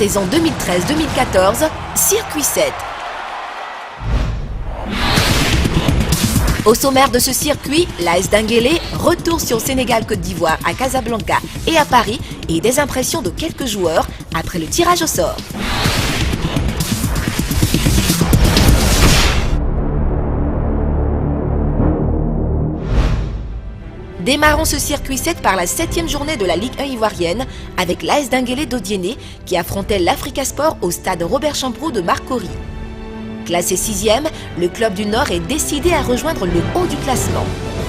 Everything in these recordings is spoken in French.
saison 2013-2014, Circuit 7. Au sommaire de ce circuit, l'AS Denguélé, retour sur Sénégal-Côte d'Ivoire à Casablanca et à Paris et des impressions de quelques joueurs après le tirage au sort. Démarrons ce circuit 7 par la 7e journée de la Ligue 1 ivoirienne avec l'AS Denguélé d'Odiéné qui affrontait l'Africa Sport au stade Robert Champroux de Marcory. Classé 6e, le club du Nord est décidé à rejoindre le haut du classement.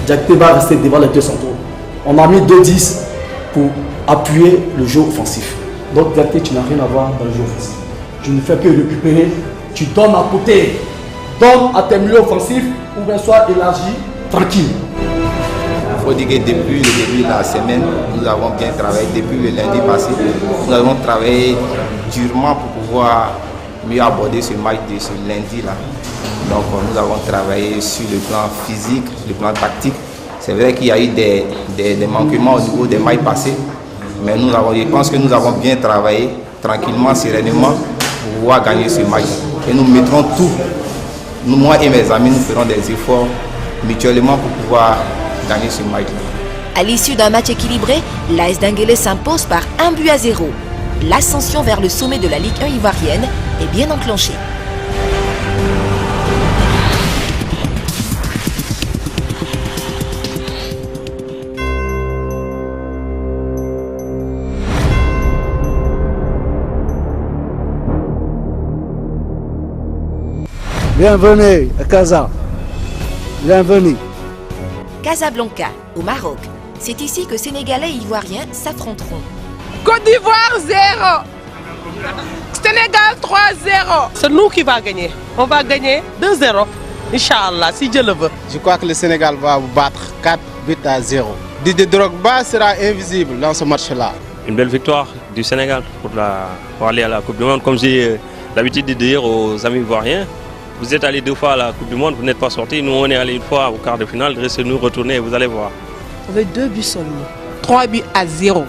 Diakité va rester devant les deux centraux. On a mis 2-10 pour appuyer le jeu offensif. Donc Diakité, tu n'as rien à voir dans le jeu offensif. Tu ne fais que récupérer, tu donnes à côté. Donne à tes milieux offensifs ou bien sois élargi, tranquille. Il faut dire que depuis le début de la semaine, nous avons bien travaillé. Depuis le lundi passé, nous avons travaillé durement pour pouvoir mieux aborder ce match de ce lundi-là. Donc nous avons travaillé sur le plan physique, le plan tactique. C'est vrai qu'il y a eu des manquements au niveau des matchs passés, mais je pense que nous avons bien travaillé, tranquillement, sereinement, pour pouvoir gagner ce match. Et nous mettrons tout, moi et mes amis, nous ferons des efforts mutuellement pour pouvoir gagner ce match-là. À l'issue d'un match équilibré, l'AS Denguélé s'impose par 1-0. L'ascension vers le sommet de la Ligue 1 ivoirienne est bien enclenchée. Bienvenue à Casa. Bienvenue. Casablanca, au Maroc. C'est ici que Sénégalais et Ivoiriens s'affronteront. Côte d'Ivoire 0. Sénégal 3-0. C'est nous qui va gagner. On va gagner 2-0. Inch'Allah, si Dieu le veut. Je crois que le Sénégal va vous battre 4-0. Didier Drogba sera invisible dans ce match-là. Une belle victoire du Sénégal pour aller à la Coupe du Monde. Comme j'ai l'habitude de dire aux amis ivoiriens, vous êtes allés 2 fois à la Coupe du Monde, vous n'êtes pas sortis. Nous, on est allés 1 fois au quart de finale. Restez-nous retourner et vous allez voir. Avec 2 buts seulement. 3-0.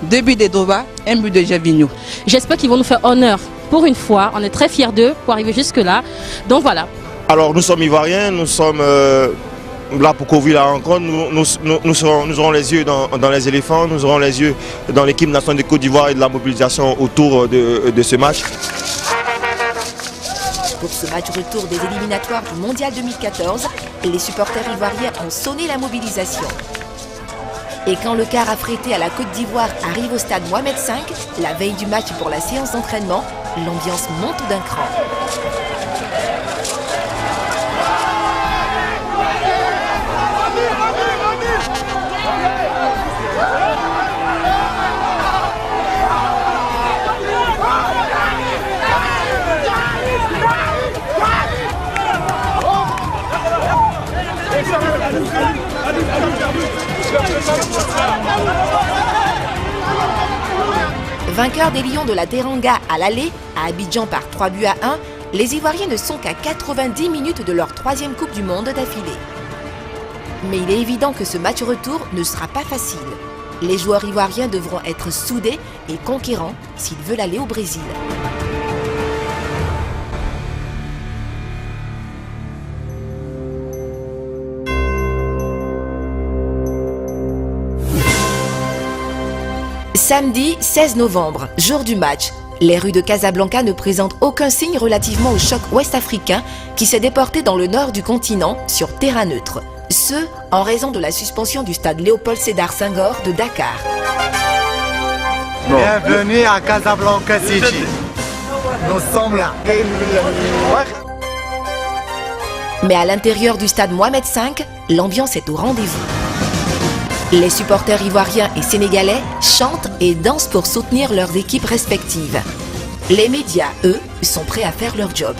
2 buts de Drogba, 1 but de Gervinho. J'espère qu'ils vont nous faire honneur pour une fois. On est très fiers d'eux pour arriver jusque-là. Donc voilà. Alors nous sommes Ivoiriens, nous sommes là pour couvrir la rencontre. Nous aurons les yeux dans les éléphants, nous aurons les yeux dans l'équipe nationale de Côte d'Ivoire et de la mobilisation autour de ce match. Pour ce match retour des éliminatoires du Mondial 2014, les supporters ivoiriens ont sonné la mobilisation. Et quand le car affrété à la Côte d'Ivoire arrive au stade Mohamed V, la veille du match pour la séance d'entraînement, l'ambiance monte d'un cran. Vainqueurs des Lions de la Teranga à l'aller, à Abidjan par 3-1, les Ivoiriens ne sont qu'à 90 minutes de leur 3e Coupe du Monde d'affilée. Mais il est évident que ce match retour ne sera pas facile. Les joueurs ivoiriens devront être soudés et conquérants s'ils veulent aller au Brésil. Samedi 16 novembre, jour du match. Les rues de Casablanca ne présentent aucun signe relativement au choc ouest-africain qui s'est déporté dans le nord du continent sur terrain neutre. Ce, en raison de la suspension du stade Léopold Sédar Senghor de Dakar. Bienvenue à Casablanca City. Nous sommes là. Mais à l'intérieur du stade Mohamed V, l'ambiance est au rendez-vous. Les supporters ivoiriens et sénégalais chantent et dansent pour soutenir leurs équipes respectives. Les médias, eux, sont prêts à faire leur job.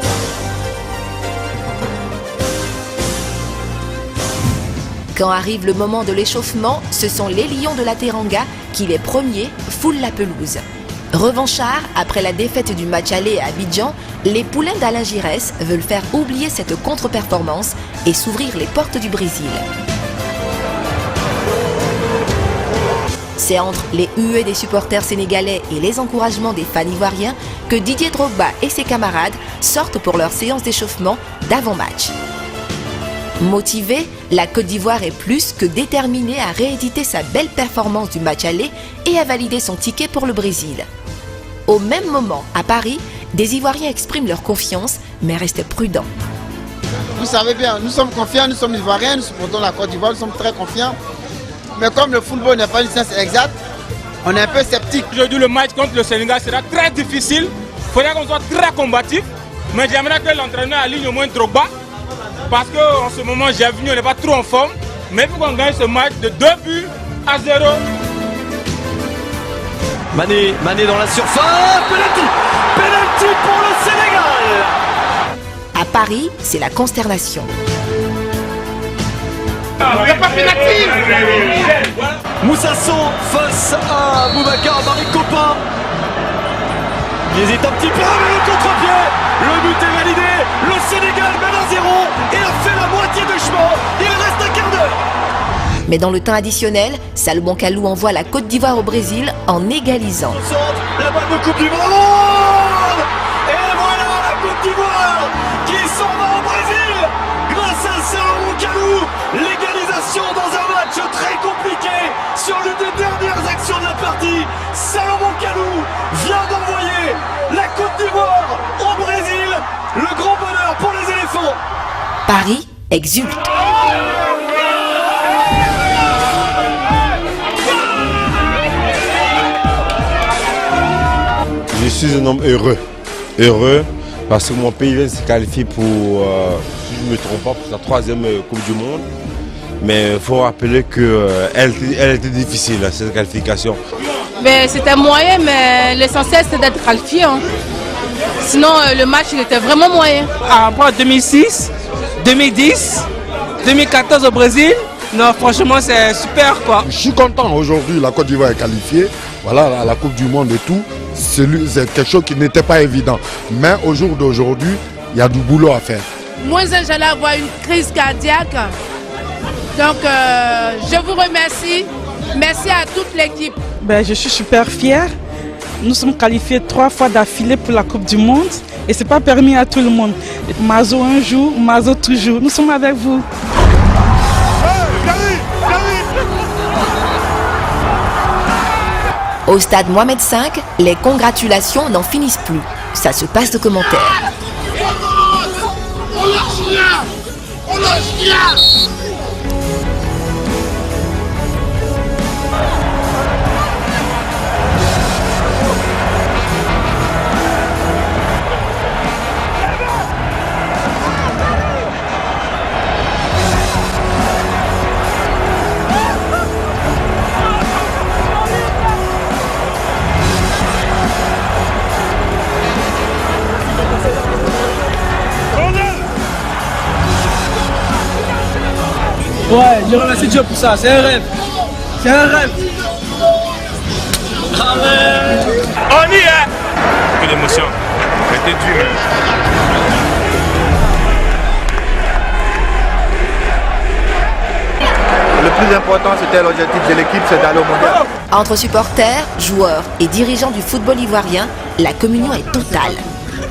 Quand arrive le moment de l'échauffement, ce sont les Lions de la Teranga qui, les premiers, foulent la pelouse. Revanchards, après la défaite du match aller à Abidjan, les poulains d'Alain Giresse veulent faire oublier cette contre-performance et s'ouvrir les portes du Brésil. C'est entre les huées des supporters sénégalais et les encouragements des fans ivoiriens que Didier Drogba et ses camarades sortent pour leur séance d'échauffement d'avant-match. Motivée, la Côte d'Ivoire est plus que déterminée à rééditer sa belle performance du match aller et à valider son ticket pour le Brésil. Au même moment, à Paris, des Ivoiriens expriment leur confiance, mais restent prudents. Vous savez bien, nous sommes confiants, nous sommes Ivoiriens, nous supportons la Côte d'Ivoire, nous sommes très confiants. Mais comme le football n'est pas une science exacte, on est un peu sceptique. Aujourd'hui, le match contre le Sénégal sera très difficile. Il faudra qu'on soit très combatif. Mais j'aimerais que l'entraîneur aligne au moins Drogba. Parce qu'en ce moment, j'ai vu, on n'est pas trop en forme. Mais il faut qu'on gagne ce match de 2 buts à 0. Mané dans la surface. Penalty pour le Sénégal. À Paris, c'est la consternation. Moussasso face à Boubacar Maricopin. Il hésite un petit peu, mais le contre-pied. Le but est validé. Le Sénégal mène à 0 et a fait la moitié du chemin. Il reste un quart d'heure. Mais dans le temps additionnel, Salomon Kalou envoie la Côte d'Ivoire au Brésil en égalisant. La balle de Coupe du Monde. Et voilà la Côte d'Ivoire qui s'en va au Brésil grâce à Salomon Kalou. L'égalisation dans un match très compliqué sur l'une des dernières actions de la partie. Salomon Kalou vient d'envoyer la Côte d'Ivoire au Brésil. Le grand bonheur pour les éléphants. Paris exulte. Je suis un homme heureux. Heureux parce que mon pays vient de se qualifier pour, si je ne me trompe pas, pour sa 3e Coupe du Monde. Mais il faut rappeler qu'elle était difficile, cette qualification. C'était moyen, mais l'essentiel c'était d'être qualifié. Hein. Sinon, le match il était vraiment moyen. Après 2006, 2010, 2014 au Brésil, non, franchement, c'est super quoi. Je suis content aujourd'hui, la Côte d'Ivoire est qualifiée. Voilà, la Coupe du Monde et tout. C'est quelque chose qui n'était pas évident. Mais au jour d'aujourd'hui, il y a du boulot à faire. Moi, j'allais avoir une crise cardiaque. Donc, je vous remercie. Merci à toute l'équipe. Je suis super fière. Nous sommes qualifiés 3 fois d'affilée pour la Coupe du Monde. Et ce n'est pas permis à tout le monde. Mazo un jour, Mazo toujours. Nous sommes avec vous. Au stade Mohamed V, les congratulations n'en finissent plus. Ça se passe de commentaires. Ouais, je remercie Dieu pour ça, c'est un rêve. C'est un rêve. Allez. On y est. Que l'émotion. C'était dur. Le plus important, c'était l'objectif de l'équipe, c'est d'aller au mondial. Entre supporters, joueurs et dirigeants du football ivoirien, la communion est totale.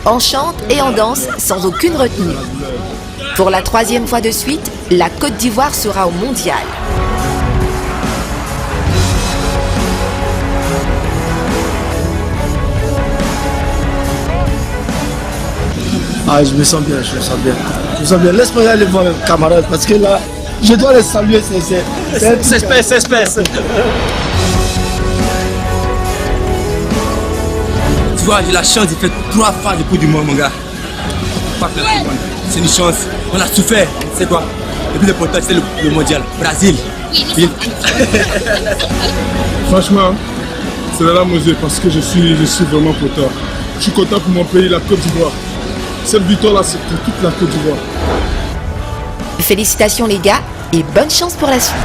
On chante et on danse sans aucune retenue. Pour la 3e fois de suite, la Côte d'Ivoire sera au mondial. Ah, je me sens bien, je me sens bien. Je me sens bien. Laisse-moi aller voir mes camarades parce que là, je dois les saluer. C'est espèce. Tu vois, j'ai la chance de faire 3 fois de Coupe du Monde, mon gars. C'est une chance. On a souffert, c'est quoi? Le plus important, c'est le mondial. Brésil. Franchement, c'est la larme aux yeux parce que je suis vraiment content. Je suis content pour mon pays, la Côte d'Ivoire. Cette victoire-là, c'est pour toute la Côte d'Ivoire. Félicitations les gars et bonne chance pour la suite.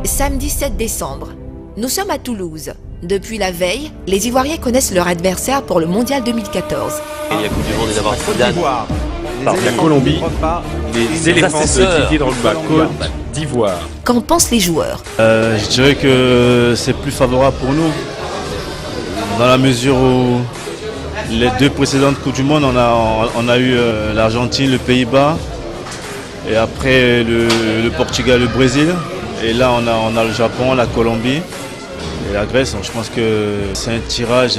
Samedi 7 décembre, nous sommes à Toulouse. Depuis la veille, les Ivoiriens connaissent leur adversaire pour le Mondial 2014. Il y a Coupe du Monde et d'abord Zidane. Par la Colombie, les éléphants de Didier Drogba, Côte d'Ivoire. Qu'en pensent les joueurs? Je dirais que c'est plus favorable pour nous, dans la mesure où les deux précédentes Coupes du Monde, on a eu l'Argentine, le Pays-Bas, et après le Portugal, le Brésil. Et là, on a le Japon, la Colombie et la Grèce. Donc, je pense que c'est un tirage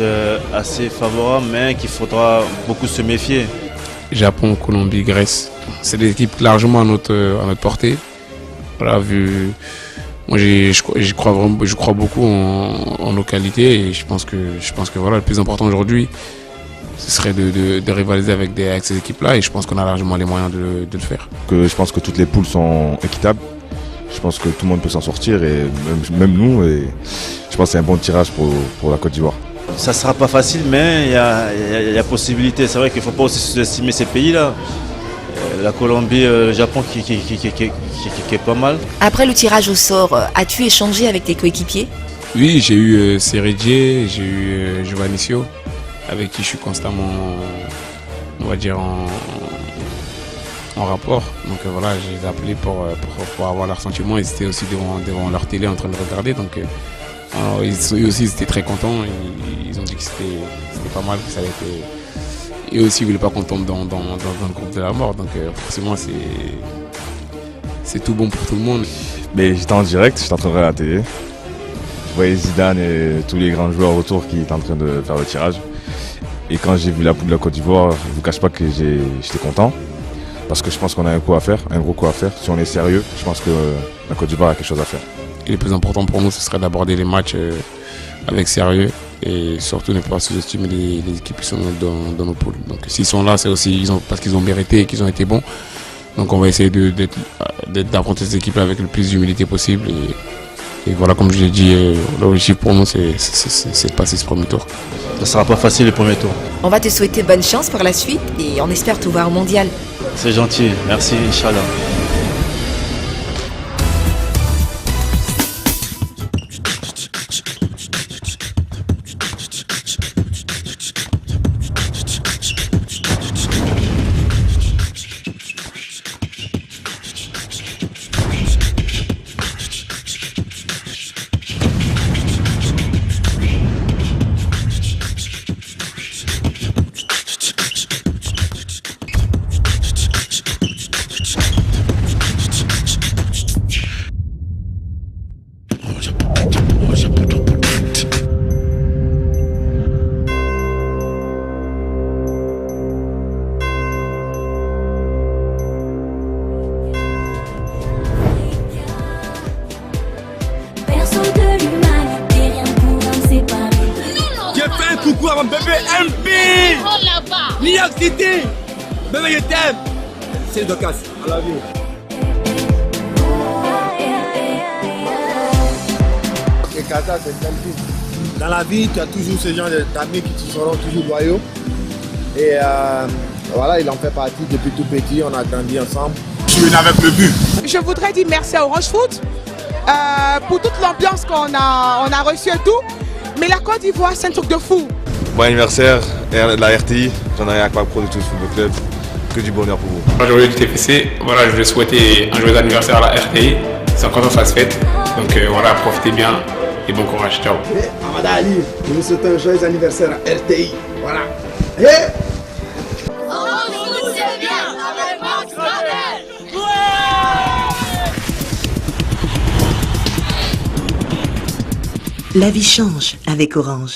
assez favorable, mais qu'il faudra beaucoup se méfier. Japon, Colombie, Grèce, c'est des équipes largement à notre portée. Voilà, moi, je crois beaucoup en nos qualités et je pense que voilà, le plus important aujourd'hui, ce serait de rivaliser avec ces équipes-là et je pense qu'on a largement les moyens de le faire. Je pense que toutes les poules sont équitables. Je pense que tout le monde peut s'en sortir et même nous. Et je pense que c'est un bon tirage pour la Côte d'Ivoire. Ça ne sera pas facile, mais il y a possibilité. C'est vrai qu'il ne faut pas aussi sous-estimer ces pays-là. La Colombie, le Japon qui est pas mal. Après le tirage au sort, as-tu échangé avec tes coéquipiers? Oui, j'ai eu Seredier, j'ai eu Giovannicio, avec qui je suis constamment, on va dire, en rapport. Donc voilà, je les ai appelés pour avoir leur sentiment. Ils étaient aussi devant leur télé en train de regarder. Donc eux aussi ils étaient très contents. Ils ont dit que c'était pas mal, que ça avait été. Et aussi ils ne voulaient pas qu'on tombe dans le groupe de la mort. Donc forcément c'est tout bon pour tout le monde. Mais j'étais en direct, j'étais en train de regarder la télé. Je voyais Zidane et tous les grands joueurs autour qui étaient en train de faire le tirage. Et quand j'ai vu la poule de la Côte d'Ivoire, je ne vous cache pas que j'étais content. Parce que je pense qu'on a un gros coup à faire. Si on est sérieux, je pense que la Côte d'Ivoire a quelque chose à faire. Et le plus important pour nous, ce serait d'aborder les matchs avec sérieux et surtout ne pas sous-estimer les équipes qui sont dans nos poules. Donc s'ils sont là, c'est aussi parce qu'ils ont mérité et qu'ils ont été bons. Donc on va essayer d'affronter ces équipes avec le plus d'humilité possible. Et voilà, comme je l'ai dit, l'objectif pour nous, c'est de passer ce premier tour. Ça ne sera pas facile le premier tour. On va te souhaiter bonne chance pour la suite et on espère te voir au mondial. C'est gentil, merci, Inch'Allah. Coucou à mon bébé MP. New York City. Bébé, je t'aime. C'est le Docas. I love you. Dans la vie, tu as toujours ce genre d'amis qui te seront toujours loyaux. Et voilà, il en fait partie depuis tout petit. On a grandi ensemble. Je suis venu avec le but. Je voudrais dire merci à Orange Foot pour toute l'ambiance qu'on a reçue et tout. Mais la Côte d'Ivoire, c'est un truc de fou. Bon anniversaire, la RTI, j'en ai rien à Pro de tout Football Club. Que du bonheur pour vous. Aujourd'hui du TFC, voilà, je voulais souhaiter un joyeux anniversaire à la RTI. C'est encore ça se fête. Donc voilà, profitez bien et bon courage. Ciao. Amada Ali, nous vous souhaitons un joyeux anniversaire à RTI. Voilà. La vie change avec Orange.